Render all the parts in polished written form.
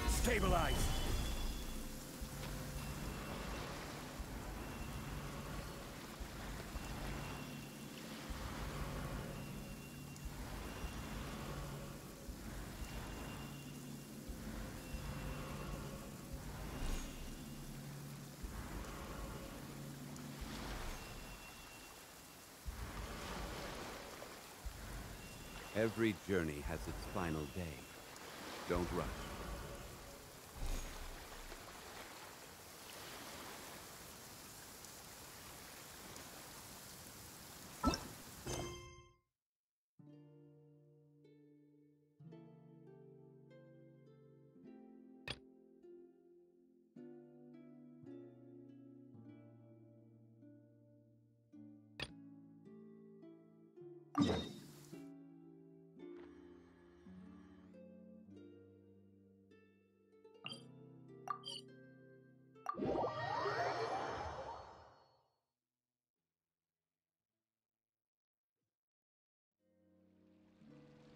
Stabilize! Every journey has its final day. Don't rush.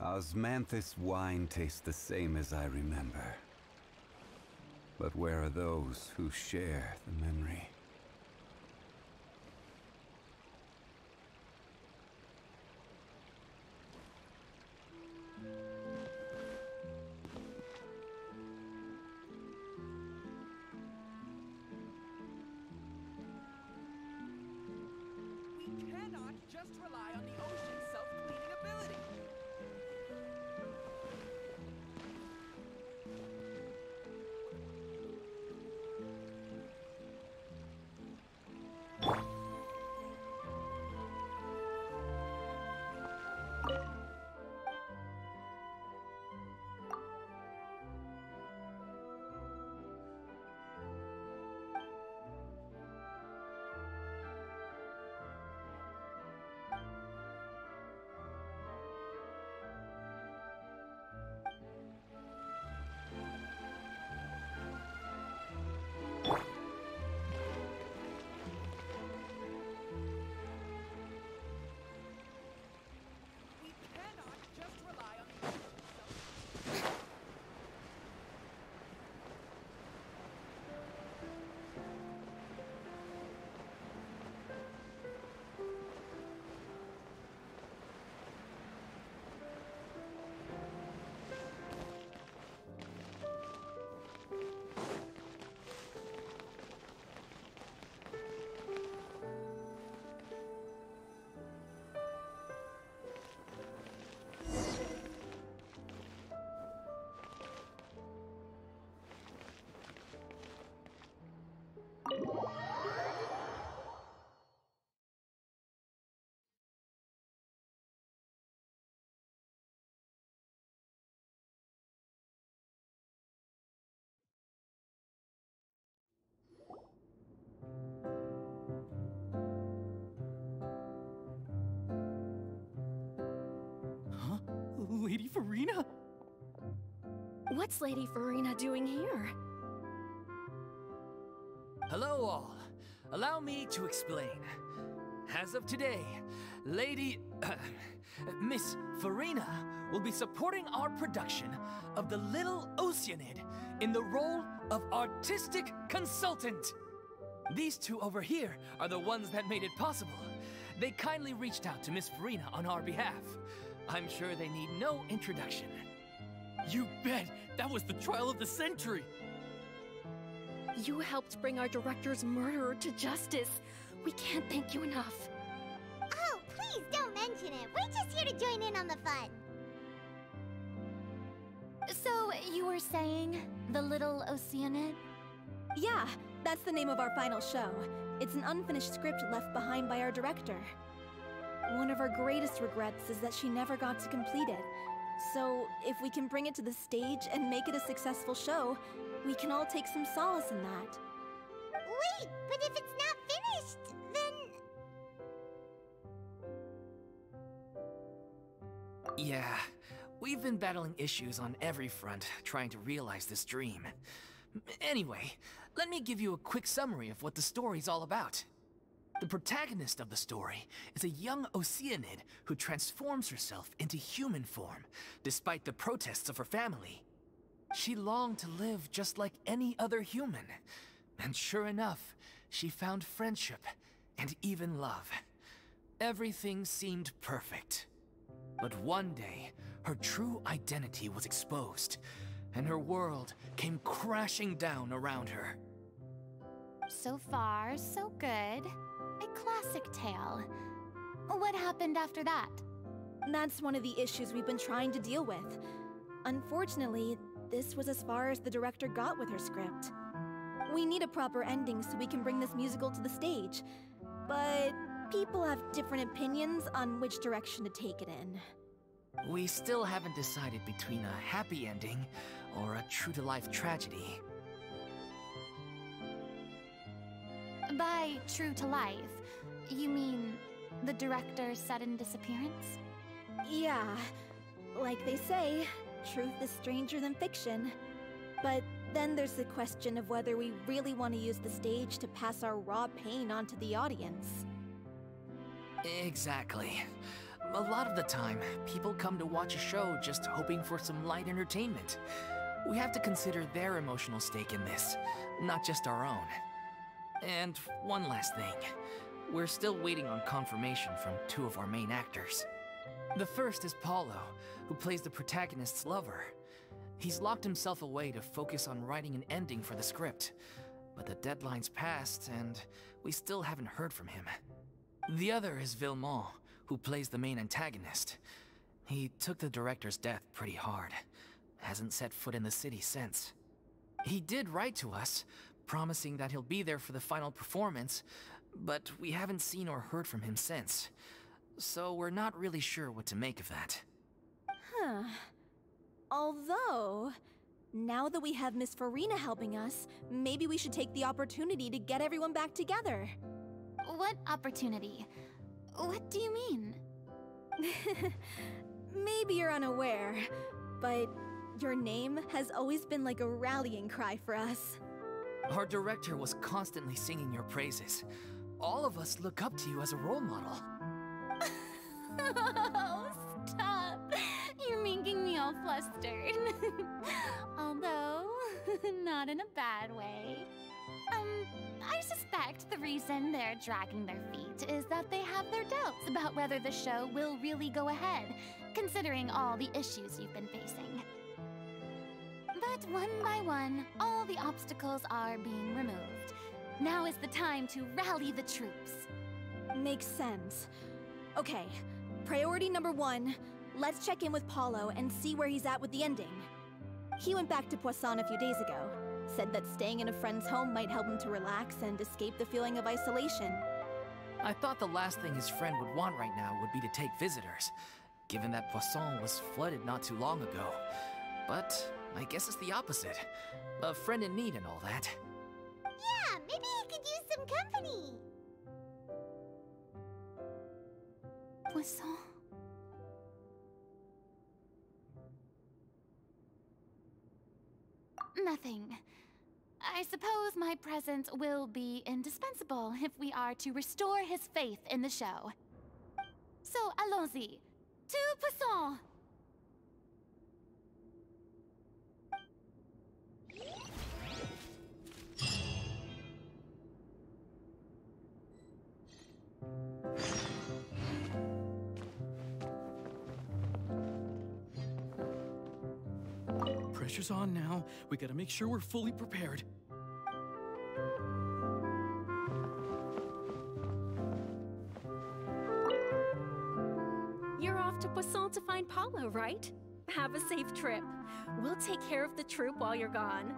Osmanthus wine tastes the same as I remember. But where are those who share the memory? We cannot just rely on the ocean's self-cleaning ability. We cannot just rely on the ocean's self. Huh? Lady Farina? What's Lady Farina doing here? Hello all. Allow me to explain. As of today, Miss Farina will be supporting our production of The Little Oceanid in the role of artistic consultant. These two over here are the ones that made it possible. They kindly reached out to Miss Farina on our behalf. I'm sure they need no introduction. You bet! That was the trial of the century! You helped bring our director's murderer to justice. We can't thank you enough. Oh, please don't mention it. We're just here to join in on the fun. So, you were saying The Little Oceanid? Yeah, that's the name of our final show. It's an unfinished script left behind by our director. One of our greatest regrets is that she never got to complete it. So, if we can bring it to the stage and make it a successful show, we can all take some solace in that. Wait, but if it's not finished, then... Yeah, we've been battling issues on every front, trying to realize this dream. Anyway, let me give you a quick summary of what the story's all about. The protagonist of the story is a young Oceanid who transforms herself into human form, despite the protests of her family. She longed to live just like any other human, and sure enough, she found friendship and even love. Everything seemed perfect. But one day, her true identity was exposed, and her world came crashing down around her. So far, so good. A classic tale. What happened after that? That's one of the issues we've been trying to deal with. Unfortunately, this was as far as the director got with her script. We need a proper ending so we can bring this musical to the stage. But people have different opinions on which direction to take it in. We still haven't decided between a happy ending or a true-to-life tragedy. By true to life, you mean the director's sudden disappearance? Yeah, like they say, truth is stranger than fiction. But then there's the question of whether we really want to use the stage to pass our raw pain onto the audience. Exactly. A lot of the time, people come to watch a show just hoping for some light entertainment. We have to consider their emotional stake in this, not just our own. And one last thing. We're still waiting on confirmation from two of our main actors. The first is Paulo, who plays the protagonist's lover. He's locked himself away to focus on writing an ending for the script, but the deadline's passed and we still haven't heard from him. The other is Villemont, who plays the main antagonist. He took the director's death pretty hard. Hasn't set foot in the city since. He did write to us, promising that he'll be there for the final performance, but we haven't seen or heard from him since. So we're not really sure what to make of that. Huh. Although, now that we have Miss Farina helping us, maybe we should take the opportunity to get everyone back together. What opportunity? What do you mean? Maybe you're unaware, but your name has always been like a rallying cry for us. Our director was constantly singing your praises. All of us look up to you as a role model. Oh, stop! You're making me all flustered. Although, not in a bad way. I suspect the reason they're dragging their feet is that they have their doubts about whether the show will really go ahead, considering all the issues you've been facing. But one by one, all the obstacles are being removed. Now is the time to rally the troops. Makes sense. Okay, priority number 1, let's check in with Paulo and see where he's at with the ending. He went back to Poisson a few days ago, said that staying in a friend's home might help him to relax and escape the feeling of isolation. I thought the last thing his friend would want right now would be to take visitors, given that Poisson was flooded not too long ago. But I guess it's the opposite. A friend in need and all that. Yeah, maybe he could use some company. Poisson? Nothing. I suppose my presence will be indispensable if we are to restore his faith in the show. So, allons-y. To Poisson! Pressure's on now. We gotta make sure we're fully prepared. You're off to Poisson to find Paulo, right? Have a safe trip. We'll take care of the troop while you're gone.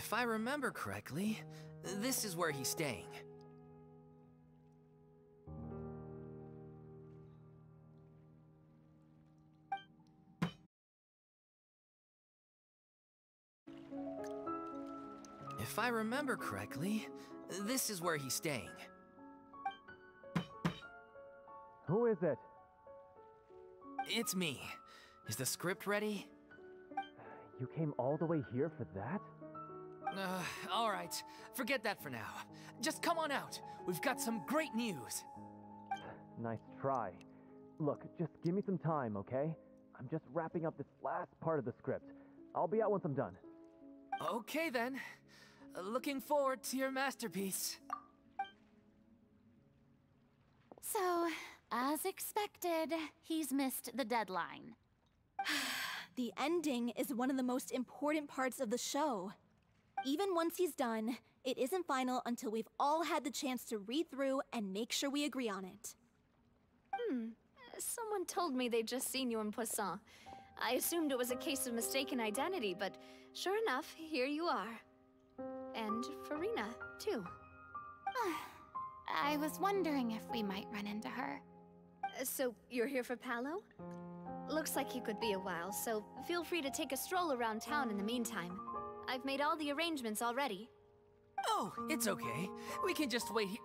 If I remember correctly, this is where he's staying. If I remember correctly, this is where he's staying. Who is it? It's me. Is the script ready? You came all the way here for that? All right. Forget that for now. Just come on out. We've got some great news. Nice try. Look, just give me some time, okay? I'm just wrapping up this last part of the script. I'll be out once I'm done. Okay then. Looking forward to your masterpiece. So, as expected, he's missed the deadline. The ending is one of the most important parts of the show. Even once he's done, it isn't final until we've all had the chance to read through and make sure we agree on it. Someone told me they'd just seen you in Poisson. I assumed it was a case of mistaken identity, but sure enough, here you are. And Farina, too. I was wondering if we might run into her. So, you're here for Palo? Looks like you could be a while, so feel free to take a stroll around town in the meantime. I've made all the arrangements already. Oh, it's okay. We can just wait here.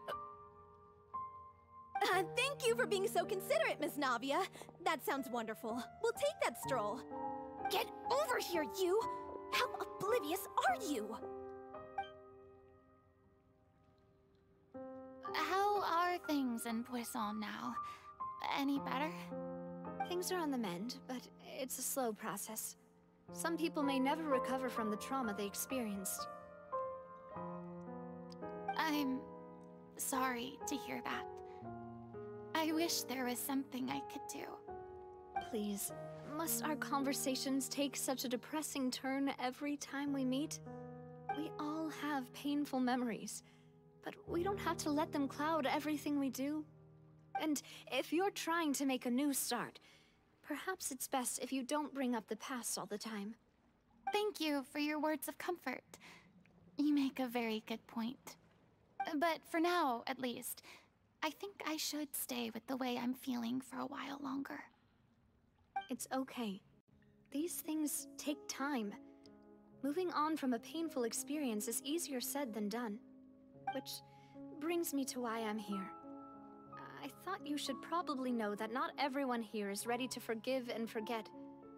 Thank you for being so considerate, Miss Navia. That sounds wonderful. We'll take that stroll. Get over here, you! How oblivious are you? How are things in Poisson now? Any better? Things are on the mend, but it's a slow process. Some people may never recover from the trauma they experienced. I'm sorry to hear that. I wish there was something I could do. Please, must our conversations take such a depressing turn every time we meet? We all have painful memories, but we don't have to let them cloud everything we do. And if you're trying to make a new start, perhaps it's best if you don't bring up the past all the time. Thank you for your words of comfort. You make a very good point. But for now, at least, I think I should stay with the way I'm feeling for a while longer. It's okay. These things take time. Moving on from a painful experience is easier said than done. Which brings me to why I'm here. I thought you should probably know that not everyone here is ready to forgive and forget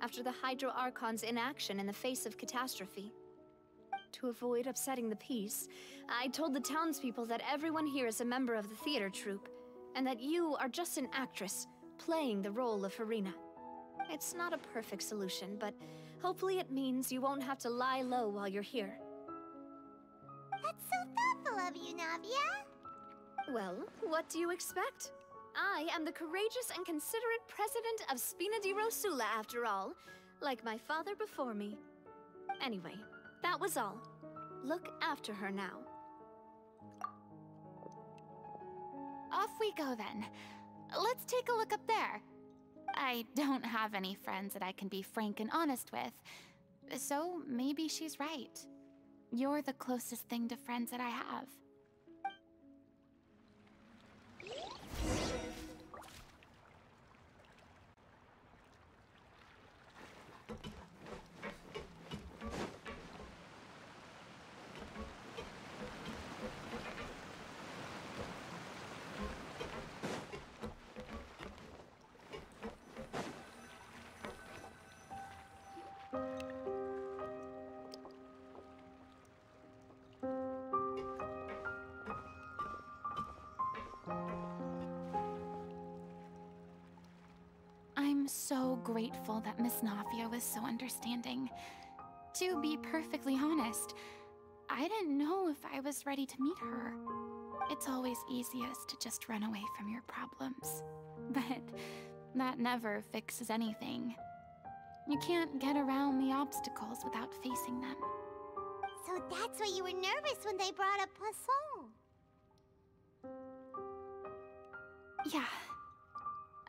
after the Hydro Archon's inaction in the face of catastrophe. To avoid upsetting the peace, I told the townspeople that everyone here is a member of the theater troupe, and that you are just an actress playing the role of Farina. It's not a perfect solution, but hopefully it means you won't have to lie low while you're here. That's so thoughtful of you, Navia. Well, what do you expect? I am the courageous and considerate president of Spina di Rosula, after all, like my father before me. Anyway, that was all. Look after her now. Off we go then. Let's take a look up there. I don't have any friends that I can be frank and honest with, so maybe she's right. You're the closest thing to friends that I have. I'm so grateful that Miss Nafia was so understanding. To be perfectly honest, I didn't know if I was ready to meet her. It's always easiest to just run away from your problems. But that never fixes anything. You can't get around the obstacles without facing them. So that's why you were nervous when they brought up Poisson. Yeah.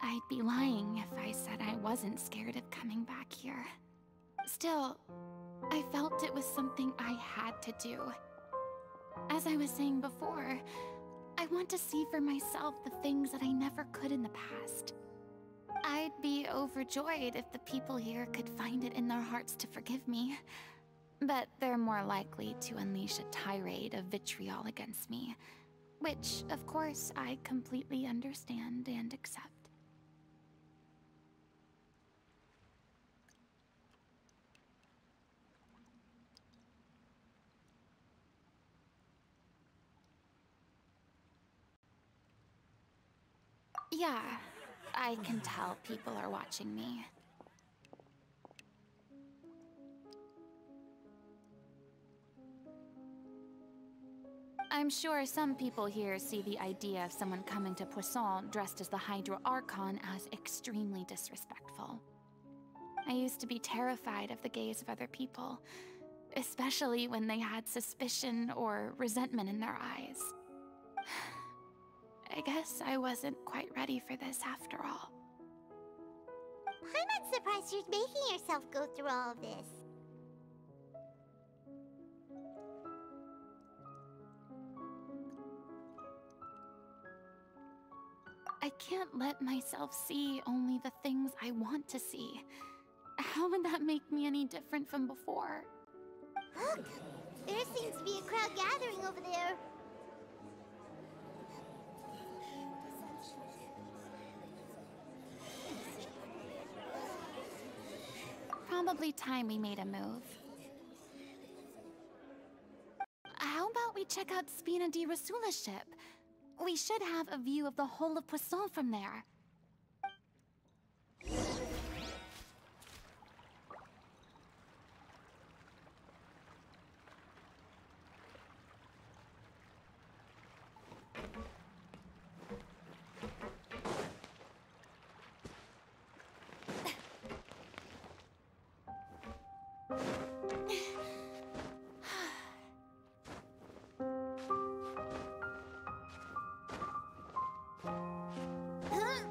I'd be lying if I said I wasn't scared of coming back here. Still, I felt it was something I had to do. As I was saying before, I want to see for myself the things that I never could in the past. I'd be overjoyed if the people here could find it in their hearts to forgive me. But they're more likely to unleash a tirade of vitriol against me. Which, of course, I completely understand and accept. Yeah, I can tell people are watching me. I'm sure some people here see the idea of someone coming to Poisson dressed as the Hydro Archon as extremely disrespectful. I used to be terrified of the gaze of other people, especially when they had suspicion or resentment in their eyes. I guess I wasn't quite ready for this after all. I'm not surprised you're making yourself go through all of this. I can't let myself see only the things I want to see. How would that make me any different from before? Look! There seems to be a crowd gathering over there. Probably time we made a move. How about we check out Spina di Rosula's ship? We should have a view of the whole of Poisson from there. Huh?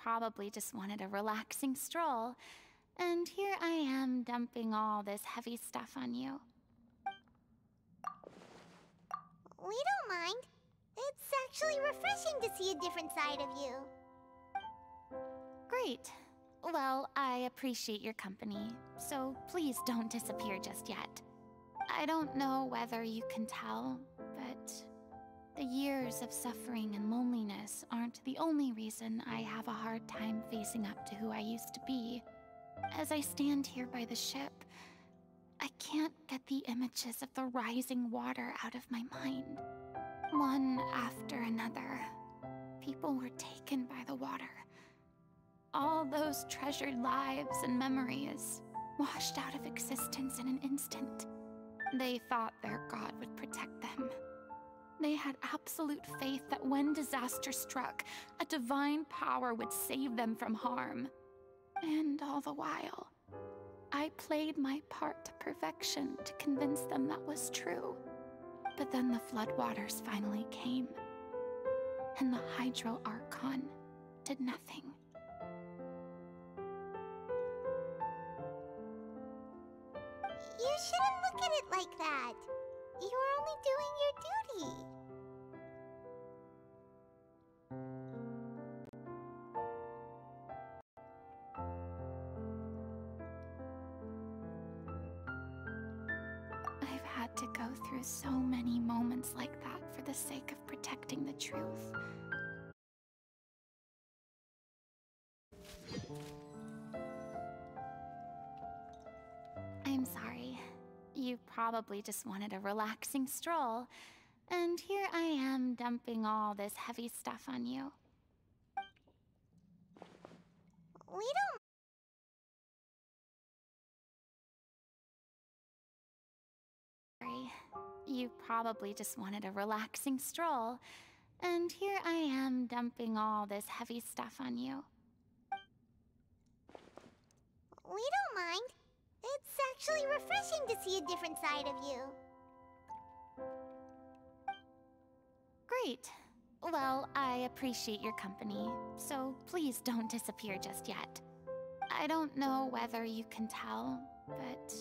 probably just wanted a relaxing stroll, and here I am dumping all this heavy stuff on you. We don't mind. It's actually refreshing to see a different side of you. Great. Well, I appreciate your company, so please don't disappear just yet. I don't know whether you can tell, but the years of suffering and loneliness aren't the only reason I have a hard time facing up to who I used to be. As I stand here by the ship, I can't get the images of the rising water out of my mind. One after another, people were taken by the water. All those treasured lives and memories washed out of existence in an instant. They thought their God would protect them. They had absolute faith that when disaster struck, a divine power would save them from harm. And all the while, I played my part to perfection to convince them that was true. But then the floodwaters finally came, and the Hydro Archon did nothing. You shouldn't look at it like that. You were only doing your duty. I've had to go through so many moments like that for the sake of protecting the truth. I'm sorry. You probably just wanted a relaxing stroll, and here I am dumping all this heavy stuff on you. We don't. Sorry. You probably just wanted a relaxing stroll, and here I am dumping all this heavy stuff on you. We don't mind. It's actually refreshing to see a different side of you. Great. Well, I appreciate your company, so please don't disappear just yet. I don't know whether you can tell, but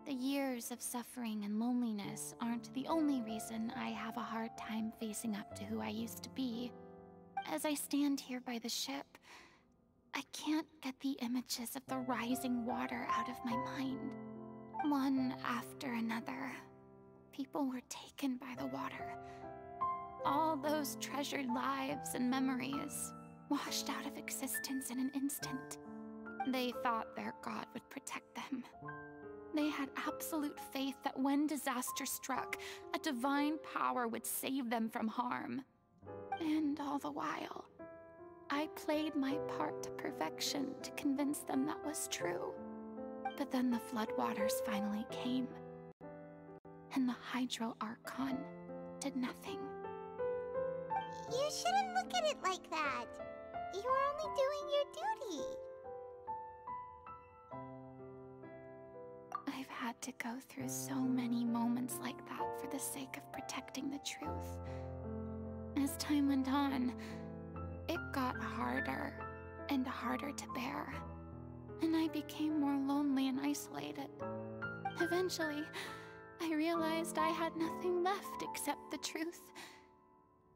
the years of suffering and loneliness aren't the only reason I have a hard time facing up to who I used to be. As I stand here by the ship, I can't get the images of the rising water out of my mind. One after another, people were taken by the water. All those treasured lives and memories washed out of existence in an instant. They thought their God would protect them. They had absolute faith that when disaster struck, a divine power would save them from harm. And all the while, I played my part to perfection to convince them that was true. But then the floodwaters finally came, and the Hydro Archon did nothing. You shouldn't look at it like that. You were only doing your duty. I've had to go through so many moments like that for the sake of protecting the truth. As time went on, it got harder and harder to bear, and I became more lonely and isolated. Eventually, I realized I had nothing left except the truth.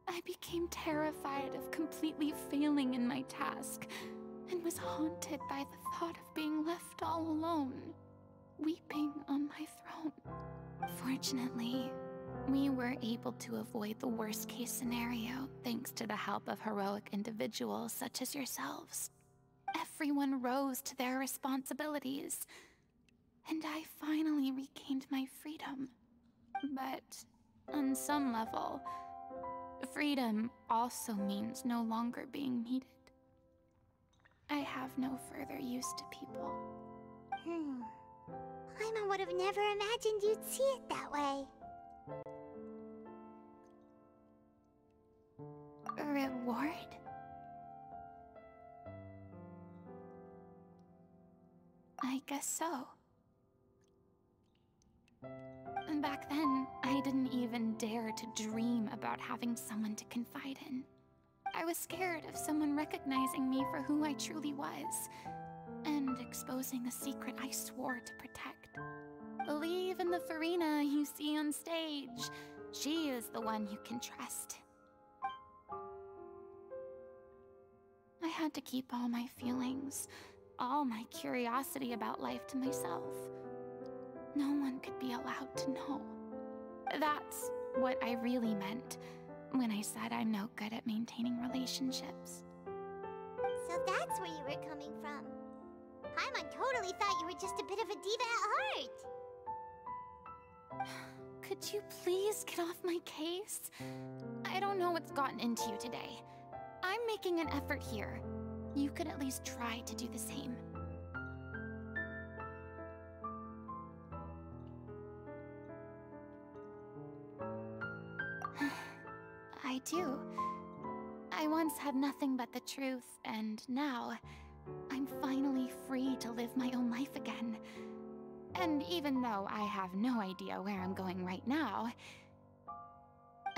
I became terrified of completely failing in my task, and was haunted by the thought of being left all alone, weeping on my throne. Fortunately, we were able to avoid the worst-case scenario thanks to the help of heroic individuals such as yourselves. Everyone rose to their responsibilities, and I finally regained my freedom. But on some level, freedom also means no longer being needed. I have no further use to people. Paimon would have never imagined you'd see it that way. Reward? I guess so. Back then, I didn't even dare to dream about having someone to confide in. I was scared of someone recognizing me for who I truly was, and exposing a secret I swore to protect. Believe in the Farina you see on stage. She is the one you can trust. I had to keep all my feelings, all my curiosity about life to myself. No one could be allowed to know. That's what I really meant when I said I'm no good at maintaining relationships. So that's where you were coming from. Paimon totally thought you were just a bit of a diva at heart. Could you please get off my case? I don't know what's gotten into you today. I'm making an effort here. You could at least try to do the same. I do. I once had nothing but the truth, and now I'm finally free to live my own life again. And even though I have no idea where I'm going right now,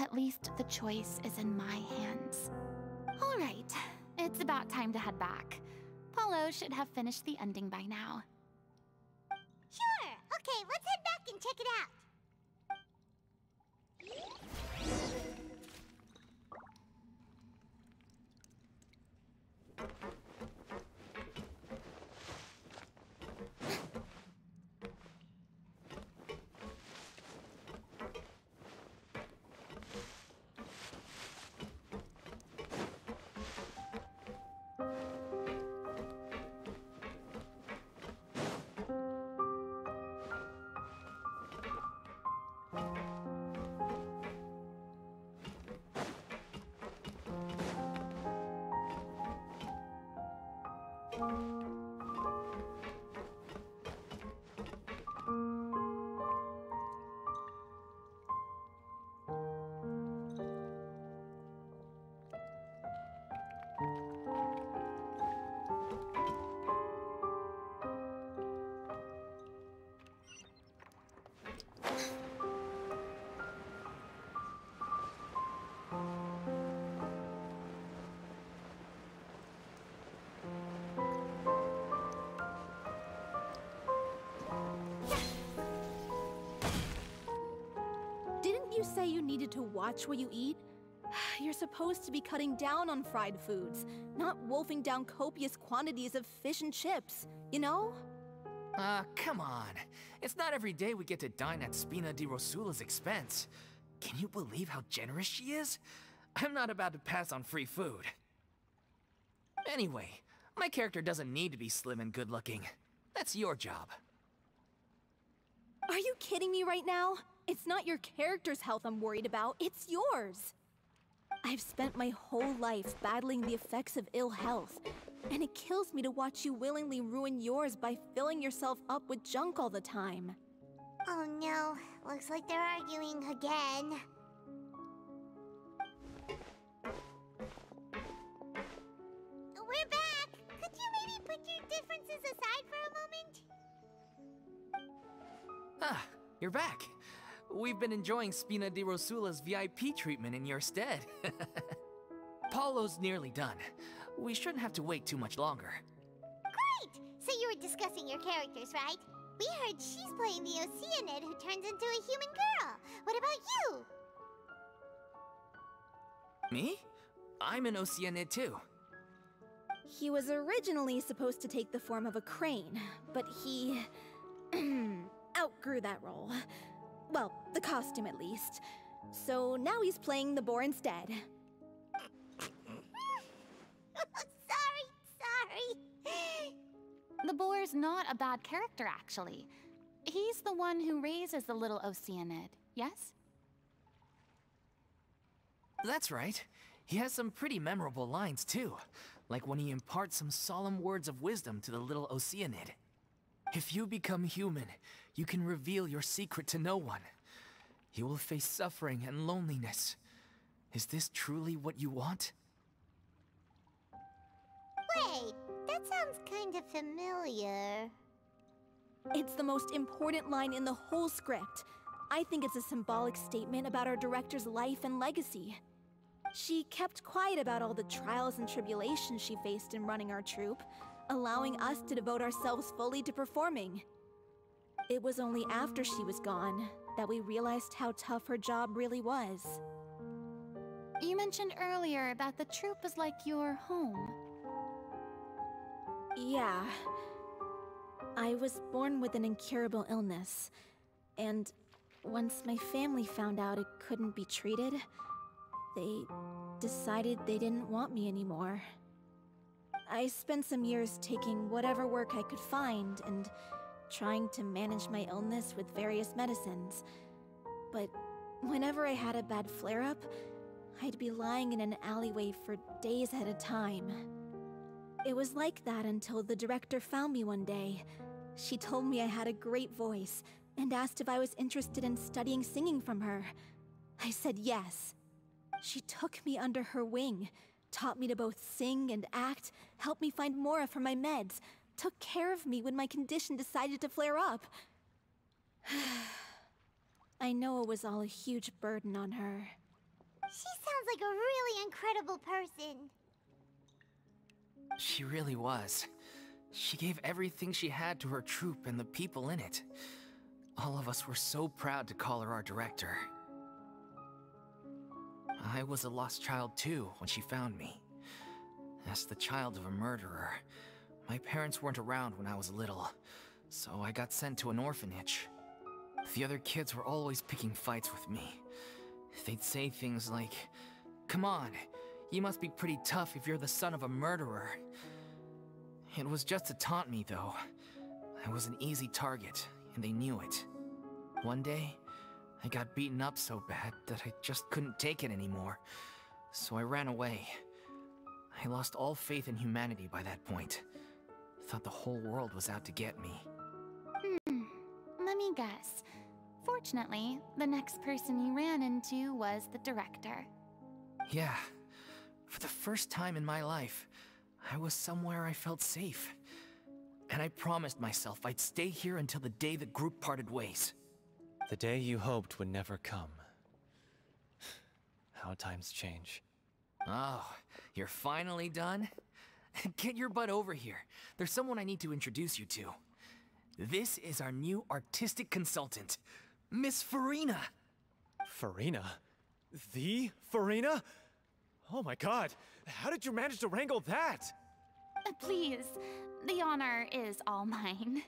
at least the choice is in my hands. All right, it's about time to head back. Paulo should have finished the ending by now. Sure! Okay, let's head back and check it out. Didn't you say you needed to watch what you eat? You're supposed to be cutting down on fried foods, not wolfing down copious quantities of fish and chips, you know? Come on. It's not every day we get to dine at Spina di Rosula's expense. Can you believe how generous she is? I'm not about to pass on free food. Anyway, my character doesn't need to be slim and good-looking. That's your job. Are you kidding me right now? It's not your character's health I'm worried about, it's yours. I've spent my whole life battling the effects of ill health, and it kills me to watch you willingly ruin yours by filling yourself up with junk all the time. Oh no, looks like they're arguing again. We're back! Could you maybe put your differences aside for a moment? Ah, you're back. We've been enjoying Spina di Rosula's VIP treatment in your stead. Paulo's nearly done. We shouldn't have to wait too much longer. Great! So you were discussing your characters, right? We heard she's playing the Oceanid who turns into a human girl. What about you? Me? I'm an Oceanid too. He was originally supposed to take the form of a crane, but he outgrew that role. Well, the costume at least. So now he's playing the boar instead. Sorry. The boar's not a bad character, actually. He's the one who raises the little Oceanid, yes? That's right. He has some pretty memorable lines too, like when he imparts some solemn words of wisdom to the little Oceanid. If you become human, you can reveal your secret to no one. You will face suffering and loneliness. Is this truly what you want? Wait, that sounds kind of familiar. It's the most important line in the whole script. I think it's a symbolic statement about our director's life and legacy. She kept quiet about all the trials and tribulations she faced in running our troupe, allowing us to devote ourselves fully to performing. It was only after she was gone that we realized how tough her job really was. You mentioned earlier that the troupe was like your home. Yeah. I was born with an incurable illness, and once my family found out it couldn't be treated, they decided they didn't want me anymore. I spent some years taking whatever work I could find and trying to manage my illness with various medicines. But whenever I had a bad flare-up, I'd be lying in an alleyway for days at a time. It was like that until the director found me one day. She told me I had a great voice and asked if I was interested in studying singing from her. I said yes. She took me under her wing, taught me to both sing and act, helped me find Mora for my meds, took care of me when my condition decided to flare up. I know it was all a huge burden on her. She sounds like a really incredible person. She really was. She gave everything she had to her troupe and the people in it. All of us were so proud to call her our director. I was a lost child too when she found me. As the child of a murderer, my parents weren't around when I was little, so I got sent to an orphanage. The other kids were always picking fights with me. They'd say things like, "Come on, you must be pretty tough if you're the son of a murderer." It was just to taunt me, though. I was an easy target, and they knew it. One day, I got beaten up so bad that I just couldn't take it anymore, so I ran away. I lost all faith in humanity by that point. Thought the whole world was out to get me. Let me guess. Fortunately, the next person you ran into was the director. Yeah. For the first time in my life, I was somewhere I felt safe. And I promised myself I'd stay here until the day the group parted ways. The day you hoped would never come. How times change. Oh, you're finally done? Get your butt over here. There's someone I need to introduce you to. This is our new artistic consultant, Miss Farina. Farina? The Farina? Oh my god, how did you manage to wrangle that? Please, the honor is all mine.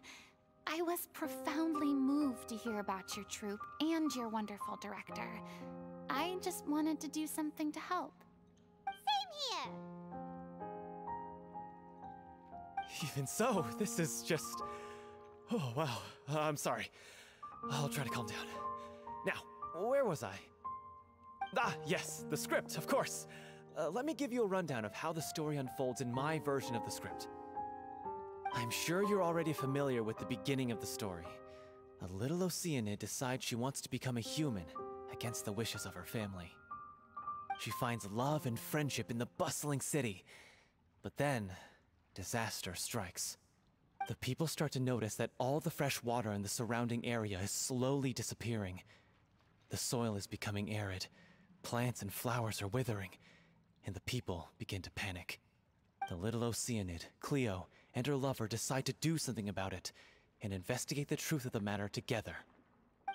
I was profoundly moved to hear about your troupe and your wonderful director. I just wanted to do something to help. Same here. Even so, this is just... Oh, wow. I'm sorry. I'll try to calm down. Now, where was I? Ah, yes, the script, of course. Let me give you a rundown of how the story unfolds in my version of the script. I'm sure you're already familiar with the beginning of the story. A little Oceanid decides she wants to become a human, against the wishes of her family. She finds love and friendship in the bustling city. But then, disaster strikes. The people start to notice that all the fresh water in the surrounding area is slowly disappearing. The soil is becoming arid, plants and flowers are withering, and the people begin to panic. The little Oceanid, Cleo, and her lover decide to do something about it, and investigate the truth of the matter together.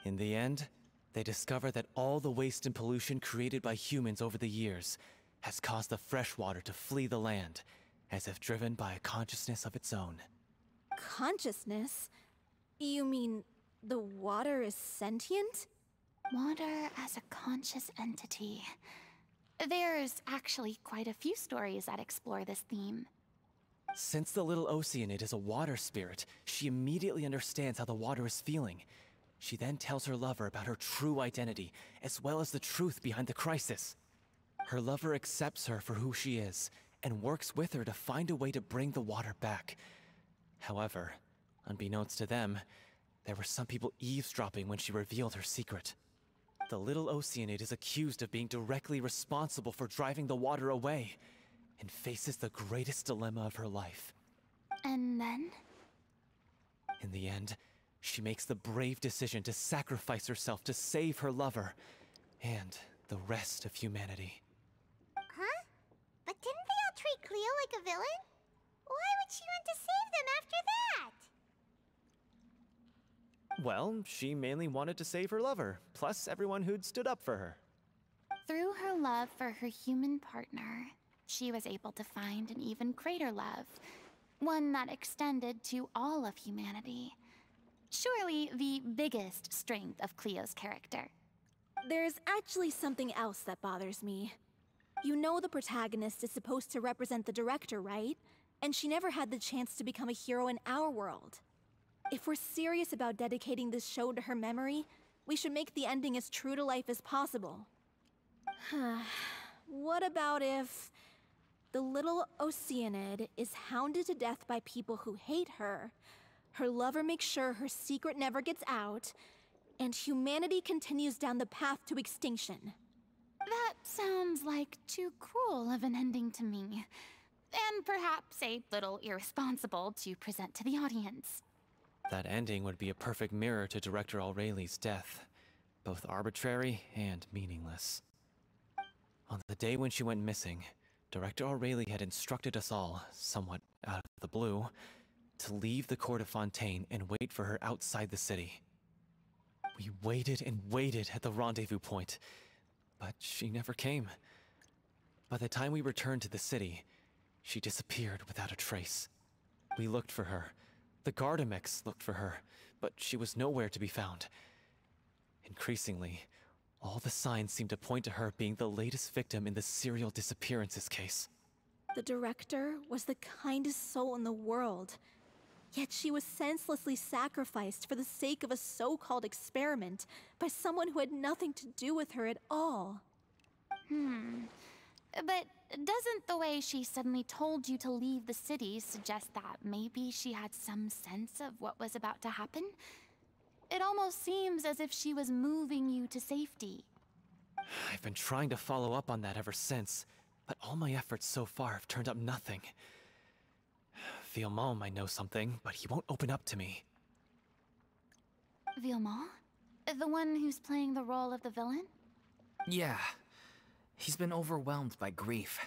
In the end, they discover that all the waste and pollution created by humans over the years has caused the fresh water to flee the land, as if driven by a consciousness of its own. Consciousness? You mean the water is sentient? Water as a conscious entity. There's actually quite a few stories that explore this theme. Since the little Oceanid is a water spirit, she immediately understands how the water is feeling. She then tells her lover about her true identity, as well as the truth behind the crisis. Her lover accepts her for who she is, and works with her to find a way to bring the water back. However, unbeknownst to them, there were some people eavesdropping when she revealed her secret. The little Oceanid is accused of being directly responsible for driving the water away, and faces the greatest dilemma of her life. And then? In the end, she makes the brave decision to sacrifice herself to save her lover, and the rest of humanity. villain? Why would she want to save them after that? Well, she mainly wanted to save her lover, plus everyone who'd stood up for her. Through her love for her human partner, she was able to find an even greater love, one that extended to all of humanity. Surely the biggest strength of Cleo's character. There's actually something else that bothers me. You know the protagonist is supposed to represent the director, right? And she never had the chance to become a hero in our world. If we're serious about dedicating this show to her memory, we should make the ending as true to life as possible. What about if the little Oceanid is hounded to death by people who hate her, her lover makes sure her secret never gets out, and humanity continues down the path to extinction? That sounds like too cruel of an ending to me. And perhaps a little irresponsible to present to the audience. That ending would be a perfect mirror to Director Aureli's death, both arbitrary and meaningless. On the day when she went missing, Director Aureli had instructed us all, somewhat out of the blue, to leave the court of Fontaine and wait for her outside the city. We waited and waited at the rendezvous point, but she never came. By the time we returned to the city, she disappeared without a trace. We looked for her. The Gardamex looked for her, but she was nowhere to be found. Increasingly, all the signs seemed to point to her being the latest victim in the serial disappearances case. The director was the kindest soul in the world, yet she was senselessly sacrificed for the sake of a so-called experiment by someone who had nothing to do with her at all. But doesn't the way she suddenly told you to leave the city suggest that maybe she had some sense of what was about to happen? It almost seems as if she was moving you to safety. I've been trying to follow up on that ever since, but all my efforts so far have turned up nothing. Villemont might know something, but he won't open up to me. Villemont? The one who's playing the role of the villain? Yeah. He's been overwhelmed by grief.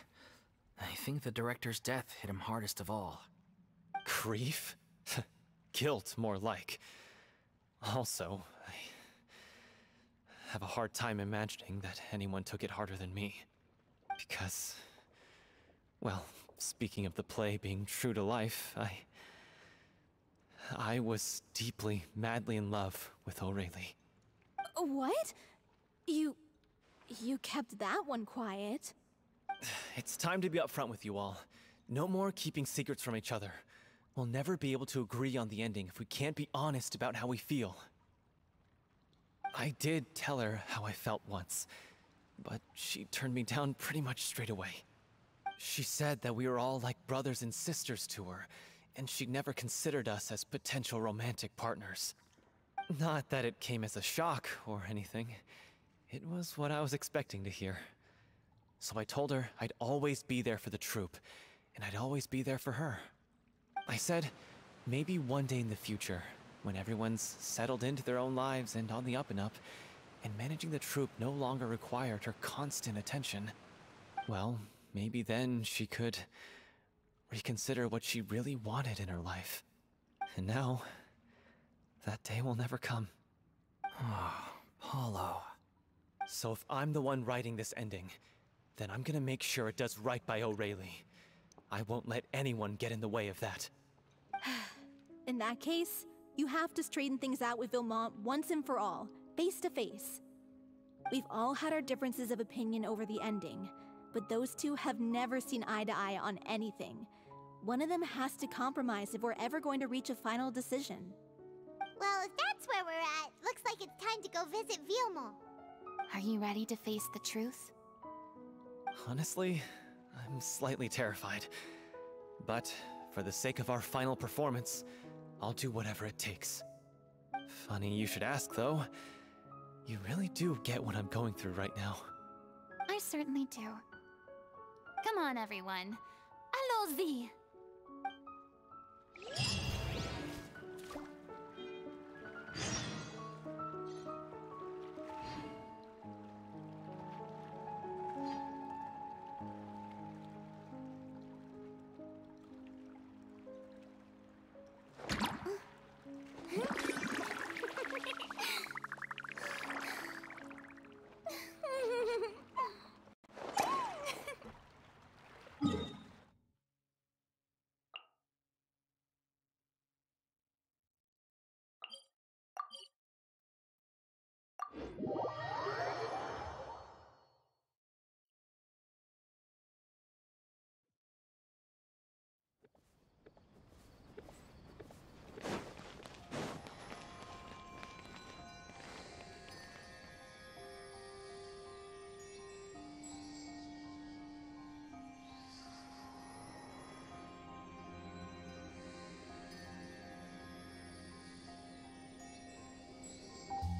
I think the director's death hit him hardest of all. Grief? Guilt, more like. Also, I have a hard time imagining that anyone took it harder than me. Because, well, speaking of the play being true to life, I was deeply, madly in love with Aureli. What? You kept that one quiet. It's time to be upfront with you all. No more keeping secrets from each other. We'll never be able to agree on the ending if we can't be honest about how we feel. I did tell her how I felt once, but she turned me down pretty much straight away. She said that we were all like brothers and sisters to her, and she'd never considered us as potential romantic partners. Not that it came as a shock or anything. It was what I was expecting to hear. So I told her I'd always be there for the troupe, and I'd always be there for her. I said, maybe one day in the future, when everyone's settled into their own lives and on the up and up, and managing the troupe no longer required her constant attention, well, maybe then she could reconsider what she really wanted in her life. And now, that day will never come. Oh, Paulo. So if I'm the one writing this ending, then I'm gonna make sure it does right by Aureli. I won't let anyone get in the way of that. In that case, you have to straighten things out with Villemont once and for all, face to face. We've all had our differences of opinion over the ending, but those two have never seen eye to eye on anything. One of them has to compromise if we're ever going to reach a final decision. Well, if that's where we're at, looks like it's time to go visit Villemont. Are you ready to face the truth? Honestly, I'm slightly terrified. But for the sake of our final performance, I'll do whatever it takes. Funny you should ask, though. You really do get what I'm going through right now. I certainly do. Come on, everyone. Allons-y!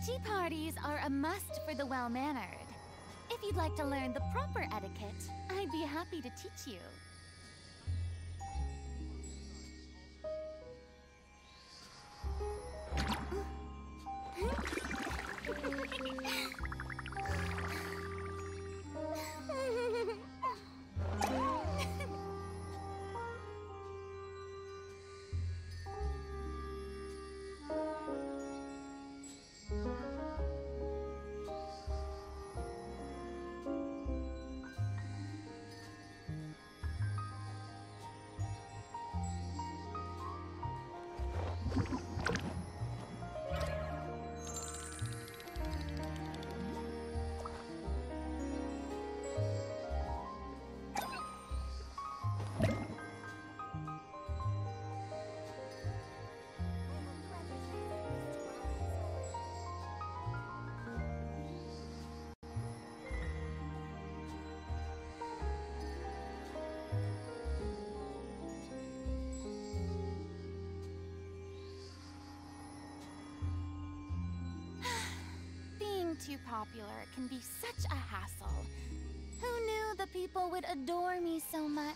Tea parties are a must for the well-mannered. If you'd like to learn the proper etiquette, I'd be happy to teach you. Too popular can be such a hassle. Who knew the people would adore me so much?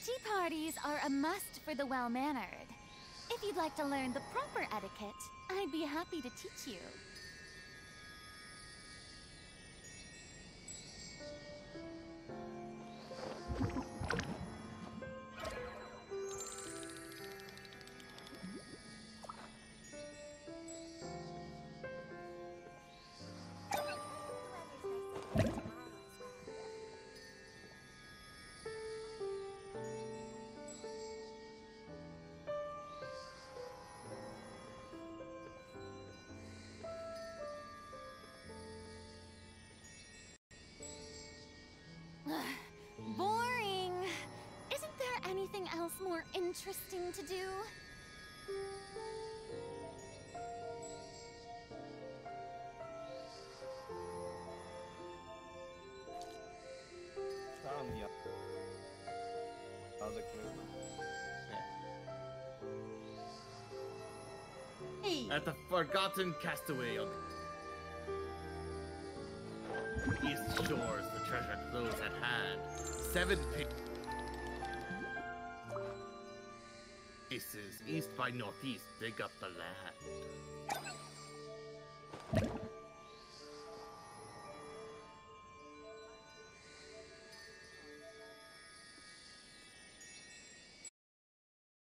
Tea parties are a must for the well-mannered. If you'd like to learn the proper etiquette, I'd be happy to teach you. Boring. Isn't there anything else more interesting to do? Found the other clue. Hey. At the forgotten castaway on East Shores, the treasure close at hand. 7 places east by northeast dig up the land.